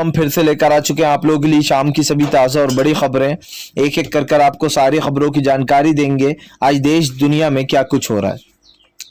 हम फिर से लेकर आ चुके हैं आप लोगों के लिए शाम की सभी ताज़ा और बड़ी खबरें। एक एक कर आपको सारी खबरों की जानकारी देंगे आज देश दुनिया में क्या कुछ हो रहा है।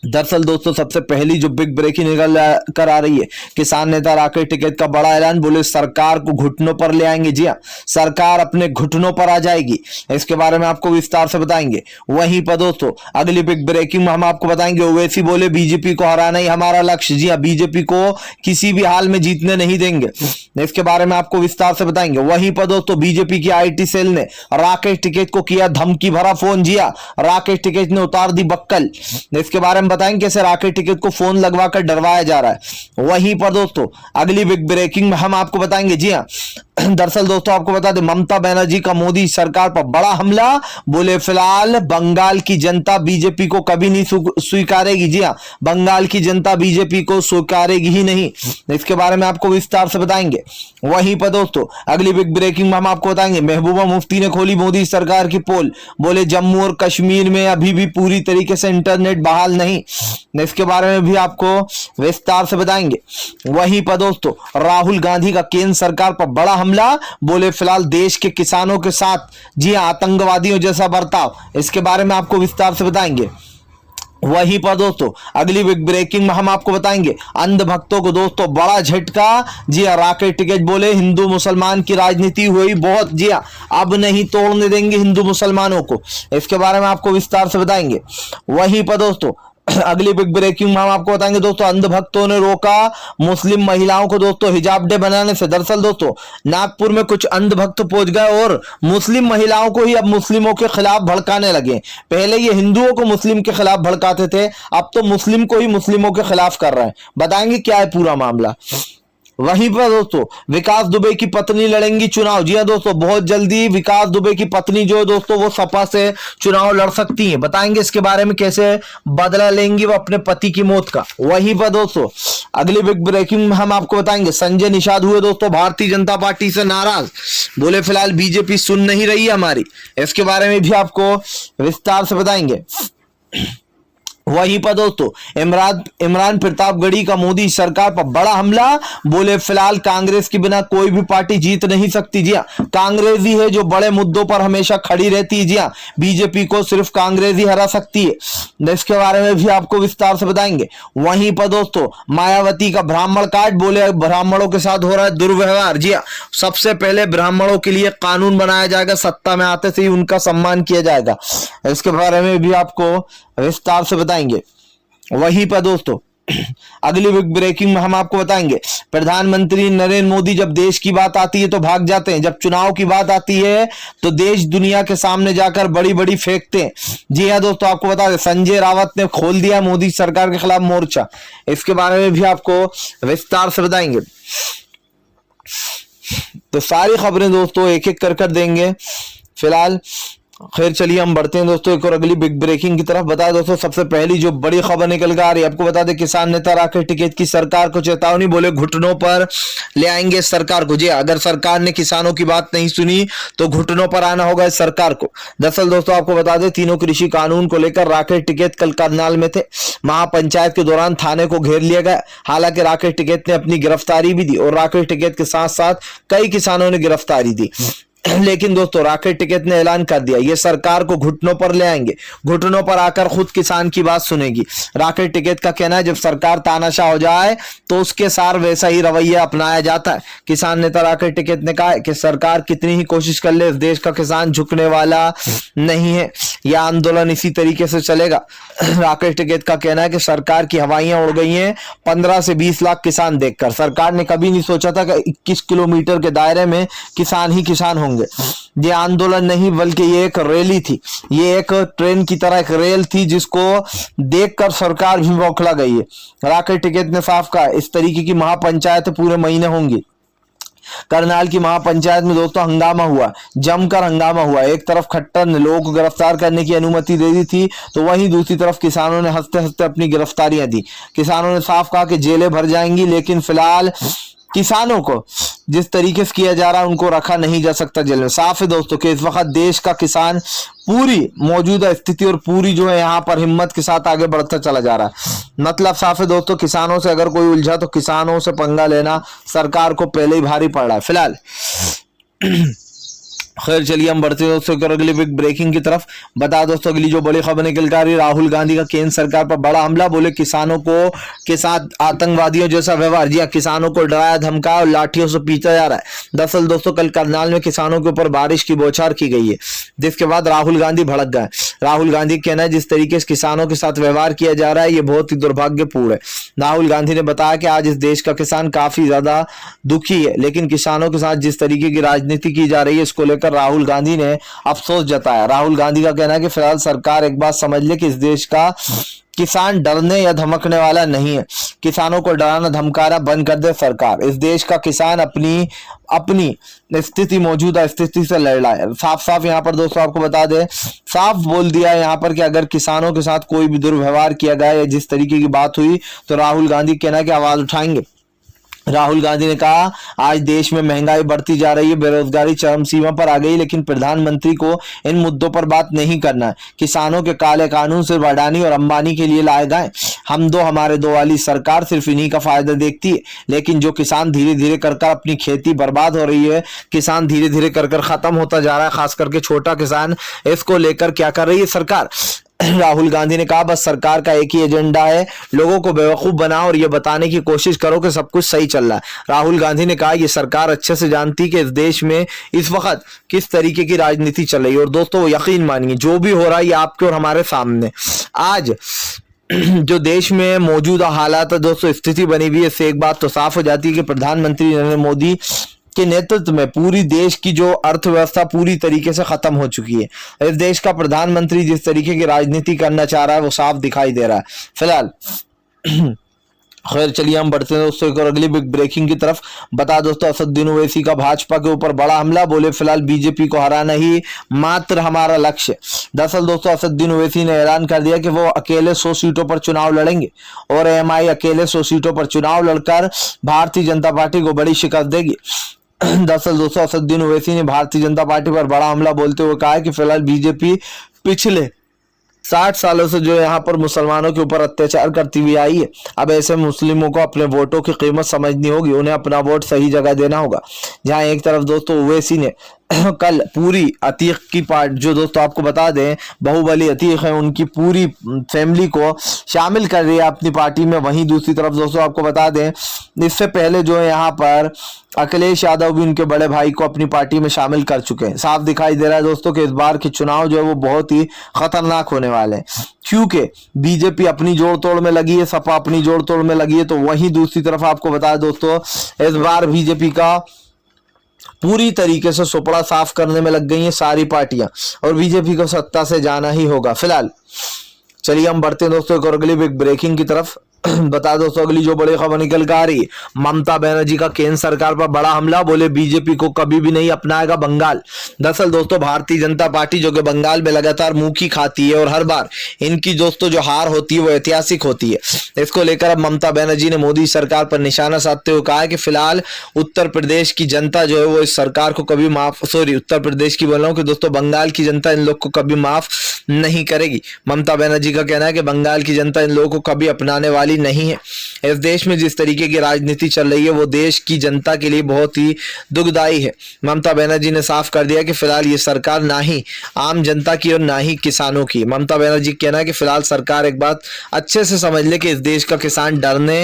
दरअसल दोस्तों सबसे पहली जो बिग ब्रेकिंग निकल कर आ रही है, किसान नेता राकेश टिकैत का बड़ा ऐलान, बोले सरकार को घुटनों पर ले आएंगे। जी हाँ, सरकार अपने घुटनों पर आ जाएगी, इसके बारे में आपको विस्तार से बताएंगे। वहीं पर दोस्तों अगली बिग ब्रेकिंग में हम आपको बताएंगे, ओवैसी बोले बीजेपी को हराना ही हमारा लक्ष्य। जी हाँ, बीजेपी को किसी भी हाल में जीतने नहीं देंगे, इसके बारे में आपको विस्तार से बताएंगे। वहीं पर दोस्तों बीजेपी की IT सेल ने राकेश टिकैत को किया धमकी भरा फोन। जी हाँ, राकेश टिकैत ने उतार दी बक्कल, इसके बारे में बताएंगे कैसे राकेश टिकैत को फोन लगवाकर डरवाया जा रहा है। वहीं पर दोस्तों अगली बिग ब्रेकिंग में हम आपको बताएंगे। जी हाँ, दरअसल दोस्तों आपको बता दें, ममता बनर्जी का मोदी सरकार पर बड़ा हमला, बोले फिलहाल बंगाल की जनता बीजेपी को कभी नहीं स्वीकारेगी। जी हाँ, बंगाल की जनता बीजेपी को स्वीकारेगी ही नहीं, इसके बारे में आपको विस्तार से बताएंगे। वहीं पर दोस्तों अगली बिग ब्रेकिंग में हम आपको बताएंगे, महबूबा मुफ्ती ने खोली मोदी सरकार की पोल, बोले जम्मू और कश्मीर में अभी भी पूरी तरीके से इंटरनेट बहाल नहीं, इसके बारे में भी आपको विस्तार से बताएंगे। वहीं पर दोस्तों राहुल गांधी का केंद्र सरकार पर बड़ा हमला, बोले फिलहाल देश के किसानों के साथ जी आतंकवादियों जैसा बर्ताव, इसके बारे में आपको विस्तार से बताएंगे। वहीं पर दोस्तों अगली बिग ब्रेकिंग में हम आपको बताएंगे, अंध भक्तों को दोस्तों बड़ा झटका। जी हाँ, राकेश टिकैत बोले हिंदू मुसलमान की राजनीति हुई बहुत, जी हाँ अब नहीं तोड़ने देंगे हिंदू मुसलमानों को, इसके बारे में आपको विस्तार से बताएंगे। वहीं पर दोस्तों अगली बिग ब्रेकिंग में हम आपको बताएंगे, दोस्तों अंध भक्तों ने रोका मुस्लिम महिलाओं को दोस्तों हिजाब डे बनाने से। दरअसल दोस्तों नागपुर में कुछ अंध भक्त पहुंच गए और मुस्लिम महिलाओं को ही अब मुस्लिमों के खिलाफ भड़काने लगे। पहले ये हिंदुओं को मुस्लिम के खिलाफ भड़काते थे, अब तो मुस्लिम को ही मुस्लिमों के खिलाफ कर रहे हैं। बताएंगे क्या है पूरा मामला। वहीं पर दोस्तों विकास दुबे की पत्नी लड़ेंगी चुनाव। जी हां दोस्तों, बहुत जल्दी विकास दुबे की पत्नी जो है दोस्तों वो सपा से चुनाव लड़ सकती हैं। बताएंगे इसके बारे में कैसे बदला लेंगी वो अपने पति की मौत का। वहीं पर दोस्तों अगली बिग ब्रेकिंग में हम आपको बताएंगे, संजय निषाद हुए दोस्तों भारतीय जनता पार्टी से नाराज, बोले फिलहाल बीजेपी सुन नहीं रही है हमारी, इसके बारे में भी आपको विस्तार से बताएंगे। वहीं पर दोस्तों इमरान प्रतापगढ़ी का मोदी सरकार पर बड़ा हमला, बोले फिलहाल कांग्रेस के बिना कोई भी पार्टी जीत नहीं सकती। जी हां, कांग्रेस ही है जो बड़े मुद्दों पर हमेशा खड़ी रहती है। जी हां, बीजेपी को सिर्फ कांग्रेस ही हरा सकती है, इसके बारे में भी आपको विस्तार से बताएंगे। वहीं पर दोस्तों मायावती का ब्राह्मण कार्ड, बोले ब्राह्मणों के साथ हो रहा है दुर्व्यवहार। जी हां, सबसे पहले ब्राह्मणों के लिए कानून बनाया जाएगा, सत्ता में आते से ही उनका सम्मान किया जाएगा, इसके बारे में भी आपको विस्तार से बताएंगे। वहीं पर दोस्तों अगली बिग ब्रेकिंग में हम आपको बताएंगे, प्रधानमंत्री नरेंद्र मोदी जब देश की बात आती है तो भाग जाते हैं, जब चुनाव की बात आती है तो देश दुनिया के सामने जाकर बड़ी बड़ी फेंकते हैं। जी हां दोस्तों, आपको बता दें संजय रावत ने खोल दिया मोदी सरकार के खिलाफ मोर्चा, इसके बारे में भी आपको विस्तार से बताएंगे। तो सारी खबरें दोस्तों एक एक कर देंगे। फिलहाल खैर चलिए हम बढ़ते हैं दोस्तों एक और अगली बिग ब्रेकिंग की तरफ। बताया दोस्तों सबसे पहली जो बड़ी खबर निकल कर आ रही है, आपको बता दें किसान नेता राकेश टिकैत की सरकार को चेतावनी, बोले घुटनों पर ले आएंगे सरकार को। जी अगर सरकार ने किसानों की बात नहीं सुनी तो घुटनों पर आना होगा इस सरकार को। दरअसल दोस्तों आपको बता दें तीनों कृषि कानून को लेकर राकेश टिकैत कल करनाल में थे, महापंचायत के दौरान थाने को घेर लिया गया। हालांकि राकेश टिकैत ने अपनी गिरफ्तारी भी दी और राकेश टिकैत के साथ साथ कई किसानों ने गिरफ्तारी दी, लेकिन दोस्तों राकेश टिकैत ने ऐलान कर दिया ये सरकार को घुटनों पर ले आएंगे, घुटनों पर आकर खुद किसान की बात सुनेगी। राकेश टिकैत का कहना है जब सरकार तानाशाह हो जाए तो उसके साथ वैसा ही रवैया अपनाया जाता है। किसान नेता राकेश टिकैत ने कहा कि सरकार कितनी ही कोशिश कर ले इस देश का किसान झुकने वाला नहीं है, यह आंदोलन इसी तरीके से चलेगा। राकेश टिकैत का कहना है कि सरकार की हवाइयां उड़ गई हैं 15 से 20 लाख किसान देखकर। सरकार ने कभी नहीं सोचा था कि 21 किलोमीटर के दायरे में किसान ही किसान होंगे। ये आंदोलन नहीं बल्कि ये एक रैली थी, ये एक ट्रेन की तरह एक रेल थी जिसको देखकर सरकार भी बौखला गई है। राकेश टिकैत ने साफ कहा इस तरीके की महापंचायत पूरे महीने होंगी। करनाल की महापंचायत में दोस्तों हंगामा हुआ, जमकर हंगामा हुआ। एक तरफ खट्टर ने लोगों को गिरफ्तार करने की अनुमति दे दी थी तो वहीं दूसरी तरफ किसानों ने हंसते हंसते अपनी गिरफ्तारियां दी। किसानों ने साफ कहा कि जेलें भर जाएंगी, लेकिन फिलहाल किसानों को जिस तरीके से किया जा रहा है उनको रखा नहीं जा सकता जेल में। साफ है दोस्तों कि इस वक्त देश का किसान पूरी मौजूदा स्थिति और पूरी जो है यहाँ पर हिम्मत के साथ आगे बढ़ता चला जा रहा है। मतलब साफ है दोस्तों, किसानों से अगर कोई उलझा तो किसानों से पंगा लेना सरकार को पहले ही भारी पड़ रहा है फिलहाल। खैर चलिए हम बढ़ते हैं दोस्तों अगली बिग ब्रेकिंग की तरफ। बता दोस्तों अगली जो बड़ी खबर निकल कर आ रही है, राहुल गांधी का केंद्र सरकार पर बड़ा हमला, बोले किसानों को के साथ आतंकवादियों जैसा व्यवहार। जी किसानों को डराया धमकाया और लाठियों से पीटा जा रहा है। दरअसल दोस्तों कल करनाल में किसानों के ऊपर बारिश की बौछार की गई है, जिसके बाद राहुल गांधी भड़क गए। राहुल गांधी का कहना है जिस तरीके से किसानों के साथ व्यवहार किया जा रहा है ये बहुत ही दुर्भाग्यपूर्ण है। राहुल गांधी ने बताया कि आज इस देश का किसान काफी ज्यादा दुखी है, लेकिन किसानों के साथ जिस तरीके की राजनीति की जा रही है इसको लेकर राहुल गांधी ने अफसोस जताया। राहुल गांधी का कहना है कि फिलहाल सरकार एक बात समझ ले कि इस देश का किसान डरने या धमकने वाला नहीं है। किसानों को डराना धमकाना बंद कर दे सरकार। इस देश का किसान अपनी स्थिति मौजूदा स्थिति से लड़ रहा है। साफ साफ यहाँ पर दोस्तों आपको बता दे, साफ बोल दिया है यहाँ पर कि अगर किसानों के साथ कोई भी दुर्व्यवहार किया गया या जिस तरीके की बात हुई तो राहुल गांधी कहना है कि आवाज उठाएंगे। राहुल गांधी ने कहा आज देश में महंगाई बढ़ती जा रही है, बेरोजगारी चरम सीमा पर आ गई, लेकिन प्रधानमंत्री को इन मुद्दों पर बात नहीं करना है। किसानों के काले कानून सिर्फ अडानी और अंबानी के लिए लाए गए। हमारे दो वाली सरकार सिर्फ इन्हीं का फायदा देखती है, लेकिन जो किसान धीरे धीरे कर अपनी खेती बर्बाद हो रही है, किसान धीरे धीरे कर खत्म होता जा रहा है, खास करके छोटा किसान, इसको लेकर क्या कर रही है सरकार। राहुल गांधी ने कहा बस सरकार का एक ही एजेंडा है, लोगों को बेवकूफ बनाओ और ये बताने की कोशिश करो कि सब कुछ सही चल रहा है। राहुल गांधी ने कहा ये सरकार अच्छे से जानती कि इस देश में इस वक्त किस तरीके की राजनीति चल रही है। और दोस्तों यकीन मानिए जो भी हो रहा है ये आपके और हमारे सामने आज जो देश में मौजूदा हालात है दोस्तों, स्थिति बनी हुई है, इससे एक बात तो साफ हो जाती है कि प्रधानमंत्री नरेंद्र मोदी के नेतृत्व में पूरी देश की जो अर्थव्यवस्था पूरी तरीके से खत्म हो चुकी है। इस देश का प्रधानमंत्री जिस तरीके की राजनीति करना चाह रहा है वो साफ दिखाई दे रहा है फिलहाल। खैर चलिए हम बढ़ते हैं दोस्तों एक और अगली बिग ब्रेकिंग की तरफ। बता दोस्तों असदुद्दीन ओवैसी का भाजपा के ऊपर बड़ा हमला, बोले फिलहाल बीजेपी को हराना ही मात्र हमारा लक्ष्य। दरअसल दोस्तों असदुद्दीन ओवैसी ने ऐलान कर दिया कि वो अकेले 100 सीटों पर चुनाव लड़ेंगे और एएमआई अकेले 100 सीटों पर चुनाव लड़कर भारतीय जनता पार्टी को बड़ी शिकस्त देगी। दरअसल दोस्तों असदुद्दीन ओवैसी ने भारतीय जनता पार्टी पर बड़ा हमला बोलते हुए कहा है कि फिलहाल बीजेपी पिछले 60 सालों से जो यहाँ पर मुसलमानों के ऊपर अत्याचार करती हुई आई है। अब ऐसे मुस्लिमों को अपने वोटों की कीमत समझनी होगी, उन्हें अपना वोट सही जगह देना होगा। जहां एक तरफ दोस्तों ओवैसी ने कल पूरी अतीक की पार्ट जो दोस्तों आपको बता दें बाहुबली अतीक है उनकी पूरी फैमिली को शामिल कर रही है अपनी पार्टी में। वहीं दूसरी तरफ दोस्तों आपको बता दें इससे पहले जो है यहाँ पर अखिलेश यादव भी उनके बड़े भाई को अपनी पार्टी में शामिल कर चुके हैं। साफ दिखाई दे रहा है दोस्तों कि इस बार के चुनाव जो है वो बहुत ही खतरनाक होने वाले हैं, क्योंकि बीजेपी अपनी जोड़ तोड़ में लगी है, सपा अपनी जोड़ तोड़ में लगी है। तो वहीं दूसरी तरफ आपको बता दोस्तों इस बार बीजेपी का पूरी तरीके से सुपड़ा साफ करने में लग गई हैं सारी पार्टियां और बीजेपी को सत्ता से जाना ही होगा फिलहाल। चलिए हम बढ़ते हैं दोस्तों एक और अगली बिग ब्रेकिंग की तरफ। बता दोस्तों अगली जो बड़ी खबर निकल कर आ रही है, ममता बनर्जी का केंद्र सरकार पर बड़ा हमला, बोले बीजेपी को कभी भी नहीं अपनाएगा बंगाल। दरअसल दोस्तों भारतीय जनता पार्टी जो कि बंगाल में लगातार मुंह की खाती है और हर बार इनकी दोस्तों जो हार होती है वो ऐतिहासिक होती है। इसको लेकर अब ममता बनर्जी ने मोदी सरकार पर निशाना साधते हुए कहा है कि फिलहाल उत्तर प्रदेश की जनता जो है वो इस सरकार को कभी उत्तर प्रदेश की बोल रहा हूँ कि दोस्तों बंगाल की जनता इन लोग को कभी माफ नहीं करेगी। ममता बनर्जी का कहना है कि बंगाल की जनता इन लोगों को कभी अपनाने वाली नहीं है। इस देश में जिस तरीके की राजनीति चल रही है वो देश की जनता के लिए बहुत ही दुखदायी है। ममता बनर्जी ने साफ कर दिया कि फिलहाल ये सरकार ना ही आम जनता की और ना ही किसानों की। ममता बनर्जी कहना है कि फिलहाल सरकार एक बात अच्छे से समझ ले कि इस देश का किसान डरने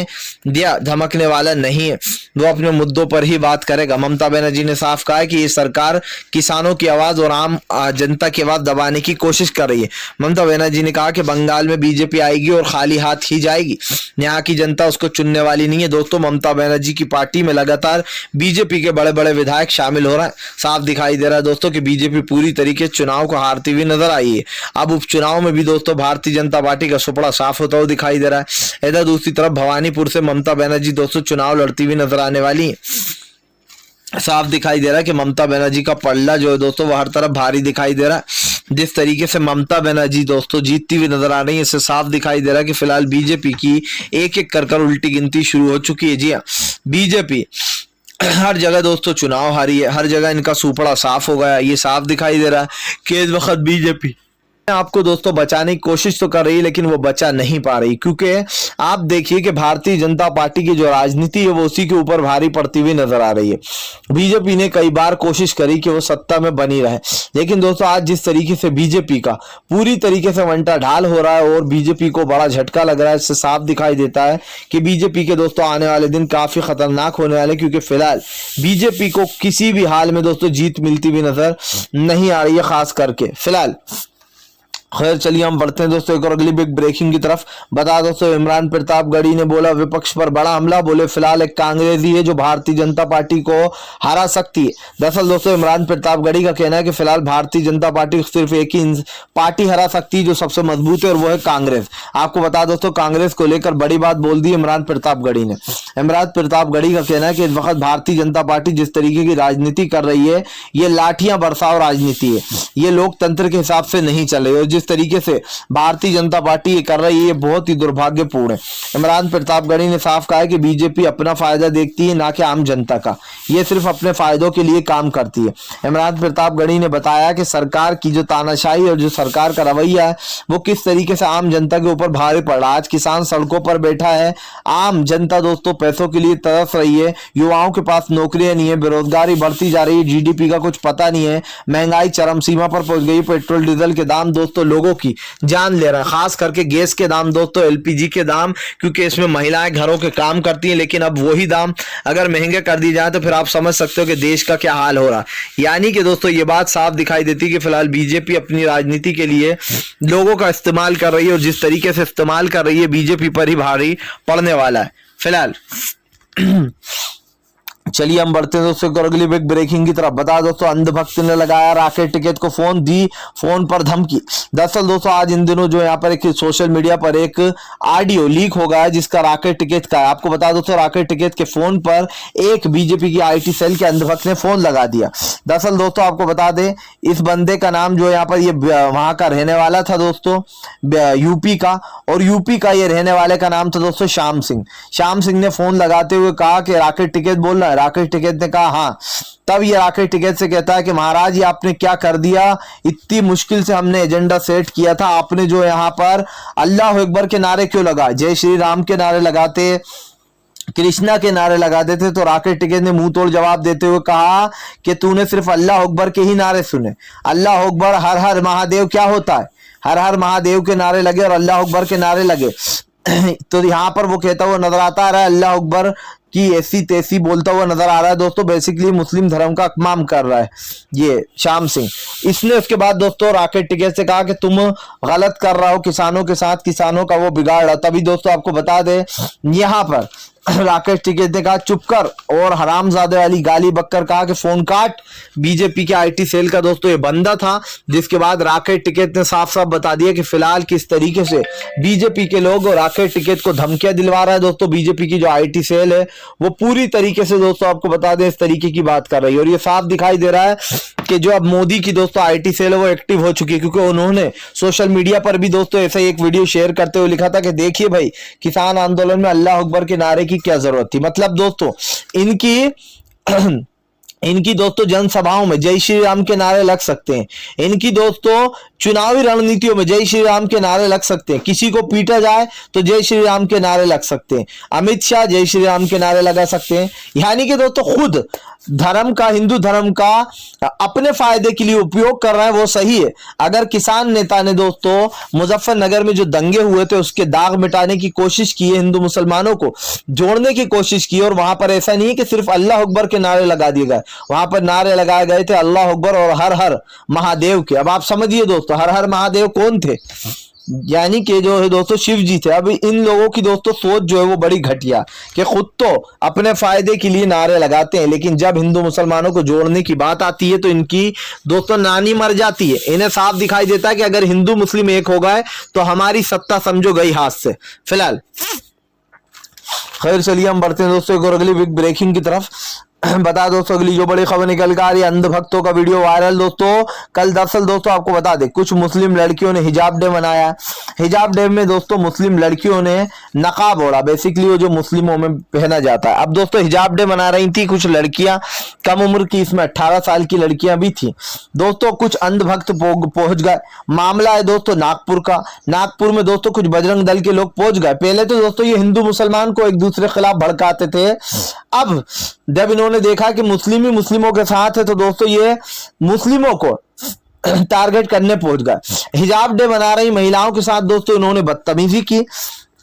या धमकने वाला नहीं है, वो अपने मुद्दों पर ही बात करेगा। ममता बनर्जी ने साफ कहा है कि ये सरकार किसानों की आवाज और आम जनता की आवाज दबाने की कोशिश कर रही है। ममता बनर्जी ने कहा कि बंगाल में बीजेपी आएगी और खाली हाथ ही जाएगी, यहाँ की जनता उसको चुनने वाली नहीं है। दोस्तों ममता बनर्जी की पार्टी में लगातार बीजेपी के बड़े बड़े विधायक शामिल हो रहे हैं। साफ दिखाई दे रहा है दोस्तों कि बीजेपी पूरी तरीके चुनाव को हारती हुई नजर आई है। अब उपचुनाव में भी दोस्तों भारतीय जनता पार्टी का सुपड़ा साफ होता हुआ दिखाई दे रहा है। इधर दूसरी तरफ भवानीपुर से ममता बनर्जी दोस्तों चुनाव लड़ती हुई नजर आने वाली है। साफ दिखाई दे रहा है कि ममता बनर्जी का पल्ला जो है दोस्तों वह हर तरफ भारी दिखाई दे रहा है। जिस तरीके से ममता बनर्जी दोस्तों जीतती हुई नजर आ रही है, इससे साफ दिखाई दे रहा है कि फिलहाल बीजेपी की एक एक कर उल्टी गिनती शुरू हो चुकी है। जी हाँ, बीजेपी हर जगह दोस्तों चुनाव हारी है, हर जगह इनका सुपड़ा साफ हो गया। ये साफ दिखाई दे रहा है कि इस वक्त बीजेपी आपको दोस्तों बचाने की कोशिश तो कर रही है, लेकिन वो बचा नहीं पा रही, क्योंकि आप देखिए कि भारतीय जनता पार्टी की जो राजनीति है वो उसी के ऊपर भारी पड़ती हुई नजर आ रही है। बीजेपी ने कई बार कोशिश करी कि वो सत्ता में बनी रहे, लेकिन दोस्तों आज जिस तरीके से बीजेपी का पूरी तरीके से वंटा ढाल हो रहा है और बीजेपी को बड़ा झटका लग रहा है, इससे साफ दिखाई देता है कि बीजेपी के दोस्तों आने वाले दिन काफी खतरनाक होने वाले, क्योंकि फिलहाल बीजेपी को किसी भी हाल में दोस्तों जीत मिलती हुई नजर नहीं आ रही है, खास करके फिलहाल। खैर चलिए हम बढ़ते हैं दोस्तों एक और अगली बिग ब्रेकिंग की तरफ। बता दोस्तों इमरान प्रतापगढ़ी ने बोला विपक्ष पर बड़ा हमला, बोले फिलहाल एक कांग्रेसी है जो भारतीय जनता पार्टी को हरा सकती है। दरअसल दोस्तों इमरान प्रतापगढ़ी का कहना है कि फिलहाल भारतीय जनता पार्टी सिर्फ एक ही पार्टी हरा सकती है जो सबसे मजबूत है, और वो है कांग्रेस। आपको बता दोस्तों कांग्रेस को लेकर बड़ी बात बोल दी इमरान प्रतापगढ़ी ने। इमरान प्रतापगढ़ी का कहना है कि इस वक्त भारतीय जनता पार्टी जिस तरीके की राजनीति कर रही है ये लाठियां बरसाओ राजनीति है, ये लोकतंत्र के हिसाब से नहीं चल रही, और जिस तरीके से भारतीय जनता पार्टी ये कर रही है ये बहुत ही दुर्भाग्यपूर्ण है। इमरान प्रतापगढ़ी ने साफ कहा है कि बीजेपी अपना फायदा देखती है ना कि आम जनता का, ये सिर्फ अपने फायदों के लिए काम करती है। इमरान प्रतापगढ़ी ने बताया कि सरकार की जो तानाशाही और जो सरकार का रवैया है वो किस तरीके से आम जनता के ऊपर भारी पड़ रहा है। आज किसान सड़कों पर बैठा है, आम जनता दोस्तों पैसों के लिए तरस रही है, युवाओं के पास नौकरियां नहीं है, बेरोजगारी बढ़ती जा रही है, जीडीपी का कुछ पता नहीं है, महंगाई चरम सीमा पर पहुंच गई, पेट्रोल डीजल के दाम दोस्तों लोगों की जान ले रहा है, खास करके गैस के दाम दोस्तों, एलपीजी के दाम, क्योंकि इसमें महिलाएं घरों के काम करती हैं, लेकिन अब वही दाम अगर महंगे कर दी जाए तो फिर आप समझ सकते हो कि देश का क्या हाल हो रहा है। यानी कि दोस्तों ये बात साफ दिखाई देती है कि फिलहाल बीजेपी अपनी राजनीति के लिए लोगों का इस्तेमाल कर रही है, और जिस तरीके से इस्तेमाल कर रही है बीजेपी पर ही भारी पड़ने वाला है फिलहाल। चलिए हम बढ़ते हैं दोस्तों एक और अगली बिग ब्रेकिंग की तरफ। बता दोस्तों अंधभक्त ने लगाया राकेश टिकैत को फोन, दी फोन पर धमकी। दरअसल दोस्तों आज इन दिनों जो यहाँ पर एक सोशल मीडिया पर एक ऑडियो लीक हो गया है जिसका राकेश टिकैत का है। आपको बता दोस्तों राकेश टिकैत के फोन पर एक बीजेपी की आईटी सेल के अंधभक्त ने फोन लगा दिया। दरअसल दोस्तों आपको बता दें इस बंदे का नाम जो यहाँ पर ये वहां का रहने वाला था दोस्तों यूपी का, और यूपी का ये रहने वाले का नाम था दोस्तों श्याम सिंह। श्याम सिंह ने फोन लगाते हुए कहा कि राकेश टिकैत बोल रहा है। राकेश टिकैत ने कहा हाँ। तब ये राकेश टिकैत से कहता है कि महाराज ये आपने क्या कर दिया, इतनी मुश्किल से हमने एजेंडा सेट किया था, आपने जो यहाँ पर अल्लाह अकबर के नारे क्यों लगा, जय श्री राम के नारे लगाते, कृष्णा के नारे लगा देते। तो राकेश टिकैत ने मुंह तोड़ जवाब देते हुए कहा कि तूने सिर्फ अल्लाह अकबर के ही नारे सुने, अल्लाह अकबर हर हर महादेव क्या होता है, हर हर महादेव के नारे लगे और अल्लाह अकबर के नारे लगे। तो यहाँ पर वो कहता हुआ नजर आता रहा है अल्लाह अकबर की ऐसी तैसी बोलता हुआ नजर आ रहा है दोस्तों, बेसिकली मुस्लिम धर्म का अपमान कर रहा है ये श्याम सिंह। इसने उसके बाद दोस्तों राकेश टिकैत से कहा कि तुम गलत कर रहा हो किसानों के साथ, किसानों का वो बिगाड़ रहा। तभी दोस्तों आपको बता दे यहाँ पर राकेश टिकैत ने कहा चुप कर, और हरामजादे वाली गाली बककर कहा कि फोन काट। बीजेपी के आईटी सेल का दोस्तों ये बंदा था, जिसके बाद राकेश टिकैत ने साफ साफ बता दिया कि फिलहाल किस तरीके से बीजेपी के लोग राकेश टिकैत को धमकियां दिलवा रहा है। दोस्तों बीजेपी की जो आईटी सेल है वो पूरी तरीके से दोस्तों आपको बता दें इस तरीके की बात कर रही है, और ये साफ दिखाई दे रहा है कि जो अब मोदी की दोस्तों आईटी सेल है वो एक्टिव हो चुकी है, क्योंकि उन्होंने सोशल मीडिया पर भी दोस्तों ऐसा एक वीडियो शेयर करते हुए लिखा था कि देखिए भाई किसान आंदोलन में अल्लाह अकबर के नारे की क्या जरूरत थी। मतलब दोस्तों इनकी दोस्तों जनसभाओं में जय श्री राम के नारे लग सकते हैं, इनकी दोस्तों चुनावी रणनीतियों में जय श्री राम के नारे लग सकते हैं, किसी को पीटा जाए तो जय श्री राम के नारे लग सकते हैं, अमित शाह जय श्री राम के नारे लगा सकते हैं। यानी कि दोस्तों खुद धर्म का, हिंदू धर्म का अपने फायदे के लिए उपयोग कर रहा है वो सही है। अगर किसान नेता ने दोस्तों मुजफ्फरनगर में जो दंगे हुए थे उसके दाग मिटाने की कोशिश की है, हिंदू मुसलमानों को जोड़ने की कोशिश की, और वहां पर ऐसा नहीं है कि सिर्फ अल्लाह अकबर के नारे लगा दिए गए, वहां पर नारे लगाए गए थे अल्लाह अकबर और हर हर महादेव के। अब आप समझिए दोस्तों हर हर महादेव कौन थे, यानी कि जो है दोस्तों शिव जी थे। अब इन लोगों की दोस्तों सोच जो है वो बड़ी घटिया कि खुद तो अपने फायदे के लिए नारे लगाते हैं, लेकिन जब हिंदू मुसलमानों को जोड़ने की बात आती है तो इनकी दोस्तों नानी मर जाती है। इन्हें साफ दिखाई देता है कि अगर हिंदू मुस्लिम एक हो गए तो हमारी सत्ता समझो गई हाथ से फिलहाल। खैर चलिए हम बढ़ते हैं दोस्तों एक और अगली बिग ब्रेकिंग की तरफ। बता दोस्तों अगली जो बड़ी खबर निकल कर आ रही है, अंधभक्तों का वीडियो वायरल दोस्तों। कल दरअसल दोस्तों आपको बता दें, कुछ मुस्लिम लड़कियों ने हिजाब डे मनाया। हिजाब डे में दोस्तों मुस्लिम लड़कियों ने नकाब ओढ़ा, बेसिकली वो जो मुस्लिमों में पहना जाता है। अब दोस्तों हिजाब डे मना रही थी कुछ लड़कियां, कम उम्र की, इसमें 18 साल की लड़कियां भी थी दोस्तों। कुछ अंधभक्त पहुंच गए। मामला है दोस्तों नागपुर का। नागपुर में दोस्तों कुछ बजरंग दल के लोग पहुंच गए। पहले तो दोस्तों ये हिंदू मुसलमान को एक दूसरे के खिलाफ भड़काते थे। अब जब इन्होंने देखा कि मुस्लिम ही मुस्लिमों के साथ है तो दोस्तों ये मुस्लिमों को टारगेट करने पहुंच गए। हिजाब डे मना रही महिलाओं के साथ दोस्तों इन्होंने बदतमीजी की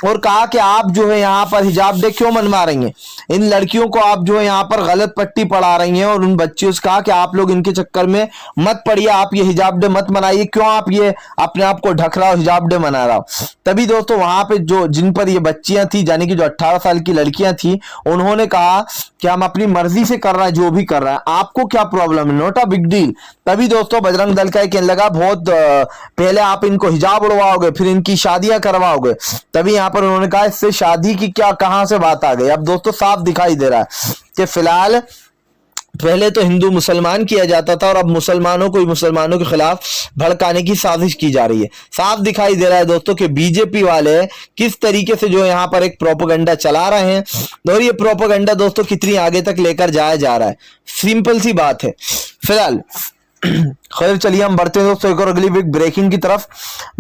और कहा कि आप जो है यहाँ पर हिजाब डे क्यों मनवा रही हैं, इन लड़कियों को आप जो है यहाँ पर गलत पट्टी पढ़ा रही हैं। और उन बच्चियों से कहा कि आप लोग इनके चक्कर में मत पड़िए, आप ये हिजाब डे मत मनाइए, क्यों आप ये अपने आप को ढक रहा हो, हिजाब डे मना रहा हो। तभी दोस्तों वहां पे जो जिन पर ये बच्चियां थी, यानी कि जो 18 साल की लड़कियां थी, उन्होंने कहा कि हम अपनी मर्जी से कर रहे हैं जो भी कर रहा है, आपको क्या प्रॉब्लम है, नॉट अ बिग डील। तभी दोस्तों बजरंग दल का एक कहने लगा बहुत पहले आप इनको हिजाब उड़वाओगे फिर इनकी शादियां करवाओगे। तभी यहाँ पर उन्होंने कहा इससे शादी की क्या कहां से बात आ गई। अब दोस्तों साफ दिखाई दे रहा है कि फिलहाल पहले तो हिंदू मुसलमान किया जाता था और अब मुसलमानों को ही मुसलमानों के खिलाफ भड़काने की साजिश की जा रही है। साफ दिखाई दे रहा है दोस्तों कि बीजेपी वाले किस तरीके से जो यहाँ पर एक प्रोपेगेंडा चला रहे हैं और ये प्रोपेगेंडा दोस्तों कितनी आगे तक लेकर जाया जा रहा है, सिंपल सी बात है। फिलहाल खैर चलिए हम बढ़ते हैं दोस्तों एक और अगली बिग ब्रेकिंग की तरफ।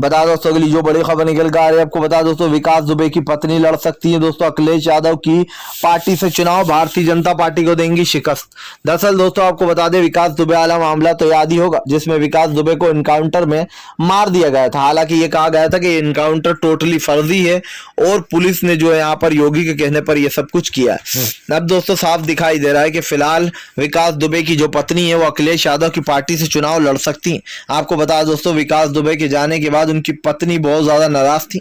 बता दोस्तों अगली जो बड़ी खबर निकल कर आ रही है, आपको बता दोस्तों विकास दुबे की पत्नी लड़ सकती है दोस्तों अखिलेश यादव की पार्टी से चुनाव, भारतीय जनता पार्टी को देंगी शिकस्त। दरअसल दोस्तों आपको बता दें विकास दुबे वाला मामला तो याद ही होगा जिसमें विकास दुबे को इनकाउंटर में मार दिया गया था। हालांकि ये कहा गया था कि इनकाउंटर टोटली फर्जी है और पुलिस ने जो है यहाँ पर योगी के कहने पर यह सब कुछ किया है। अब दोस्तों साफ दिखाई दे रहा है कि फिलहाल विकास दुबे की जो पत्नी है वो अखिलेश यादव की पार्टी से चुनाव लड़ सकती हैं। आपको बता दोस्तों विकास दुबे के जाने के बाद उनकी पत्नी बहुत ज्यादा नाराज थी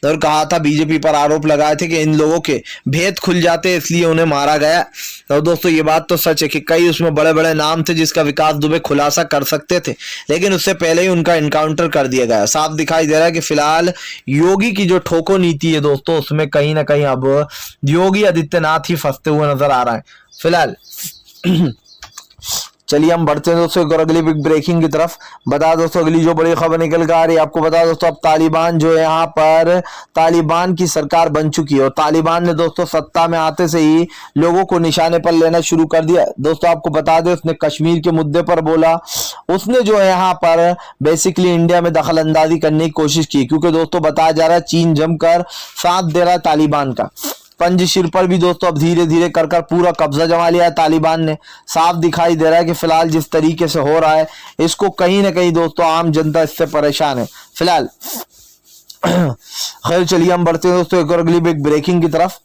और कहा था, बीजेपी पर आरोप लगाए थे कि इन लोगों के भेद खुल जाते इसलिए उन्हें मारा गया। और दोस्तों ये बात तो सच है कि कई उसमें बड़े बड़े नाम थे जिसका विकास दुबे खुलासा कर सकते थे, लेकिन उससे पहले ही उनका इनकाउंटर कर दिया गया। साफ दिखाई दे रहा है कि फिलहाल योगी की जो ठोको नीति है दोस्तों उसमें कहीं ना कहीं अब योगी आदित्यनाथ ही फंसते हुए नजर आ रहा है फिलहाल। चलिए हम बढ़ते हैं दोस्तों एक और अगली बिग ब्रेकिंग की तरफ। बता दोस्तों अगली जो बड़ी खबर निकल कर आ रही है, आपको बता दोस्तों अब तालिबान जो है यहाँ पर तालिबान की सरकार बन चुकी है और तालिबान ने दोस्तों सत्ता में आते से ही लोगों को निशाने पर लेना शुरू कर दिया। दोस्तों आपको बता दें उसने कश्मीर के मुद्दे पर बोला, उसने जो है यहाँ पर बेसिकली इंडिया में दखल अंदाजी करने की कोशिश की, क्योंकि दोस्तों बताया जा रहा है चीन जमकर साथ दे रहा है तालिबान का। पंजशीर पर भी दोस्तों अब धीरे धीरे कर कर पूरा कब्जा जमा लिया है तालिबान ने। साफ दिखाई दे रहा है कि फिलहाल जिस तरीके से हो रहा है इसको कहीं ना कहीं दोस्तों आम जनता इससे परेशान है फिलहाल। खैर चलिए हम बढ़ते हैं दोस्तों एक और अगली बिग ब्रेकिंग की तरफ।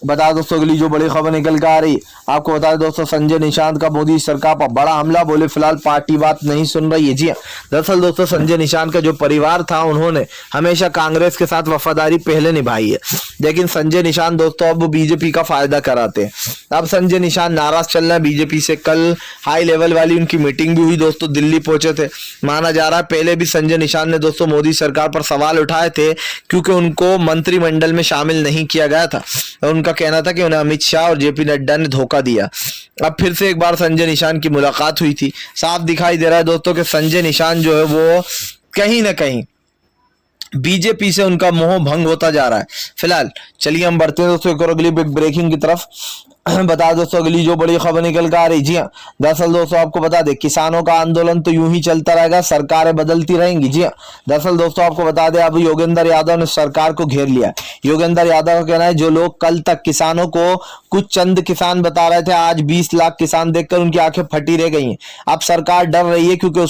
बता दोस्तों अगली जो बड़ी खबर निकल कर आ रही, आपको बता दें दोस्तों संजय निशांत का मोदी सरकार पर बड़ा हमला, बोले फिलहाल पार्टी बात नहीं सुन रही है। जी हाँ, दरअसल दोस्तों संजय निशांत का जो परिवार था उन्होंने हमेशा कांग्रेस के साथ वफादारी पहले निभाई है, लेकिन संजय निशांत दोस्तों अब बीजेपी का फायदा कराते हैं। अब संजय निशांत नाराज चल रहे हैं बीजेपी से। कल हाई लेवल वाली उनकी मीटिंग भी हुई दोस्तों, दिल्ली पहुंचे थे। माना जा रहा है पहले भी संजय निशांत ने दोस्तों मोदी सरकार पर सवाल उठाए थे क्योंकि उनको मंत्रिमंडल में शामिल नहीं किया गया था। उनका कहना था कि उन्हें अमित शाह और जेपी नड्डा ने धोखा दिया। अब फिर से एक बार संजय निशांत की मुलाकात हुई थी। साफ दिखाई दे रहा है दोस्तों कि संजय निशांत जो है वो कहीं ना कहीं बीजेपी से उनका मोह भंग होता जा रहा है फिलहाल। चलिए हम बढ़ते हैं दोस्तों एक और अगली बिग ब्रेकिंग की तरफ। बता दोस्तों अगली जो बड़ी खबर निकल कर आ रही, जी हाँ, दरअसल दोस्तों आपको बता दें किसानों का आंदोलन तो यूं ही चलता रहेगा, सरकारें बदलती रहेंगी। जी हाँ, दरअसल दोस्तों आपको बता दें अब योगेंद्र यादव ने सरकार को घेर लिया। योगेंद्र यादव का कहना है जो लोग कल तक किसानों को कुछ चंद किसान बता रहे थे, आज 20 लाख किसान देखकर उनकी आंखें फटी रह गई हैं। अब सरकार डर रही है क्योंकि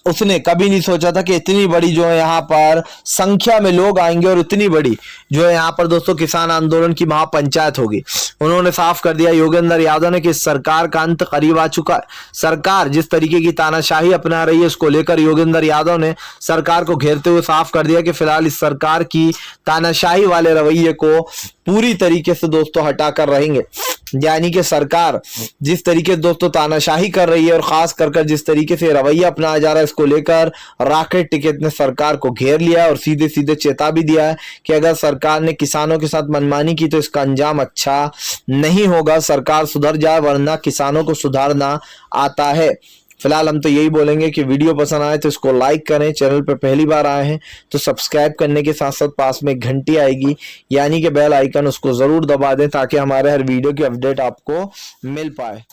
उसने कभी नहीं सोचा था कि इतनी बड़ी जो है यहाँ पर संख्या में लोग आएंगे और इतनी बड़ी जो है यहाँ पर दोस्तों किसान आंदोलन की महापंचायत होगी। उन्होंने साफ कर दिया योगेंद्र यादव ने कि इस सरकार का अंत करीब आ चुका है। सरकार जिस तरीके की तानाशाही अपना रही है उसको लेकर योगेंद्र यादव ने सरकार को घेरते हुए साफ कर दिया कि फिलहाल इस सरकार की तानाशाही वाले रवैये को पूरी तरीके से दोस्तों हटाकर रहेंगे। यानी कि सरकार जिस तरीके से दोस्तों तानाशाही कर रही है और खास कर जिस तरीके से रवैया अपनाया जा रहा है, इसको लेकर राकेट टिकैत ने सरकार को घेर लिया और सीधे सीधे चेता भी दिया है कि अगर सरकार ने किसानों के साथ मनमानी की तो इसका अंजाम अच्छा नहीं होगा। सरकार सुधर जाए वरना किसानों को सुधारना आता है। फिलहाल हम तो यही बोलेंगे कि वीडियो पसंद आए तो इसको लाइक करें, चैनल पर पहली बार आए हैं तो सब्सक्राइब करने के साथ साथ पास में घंटी आएगी यानी कि बेल आइकन, उसको जरूर दबा दें ताकि हमारे हर वीडियो की अपडेट आपको मिल पाए।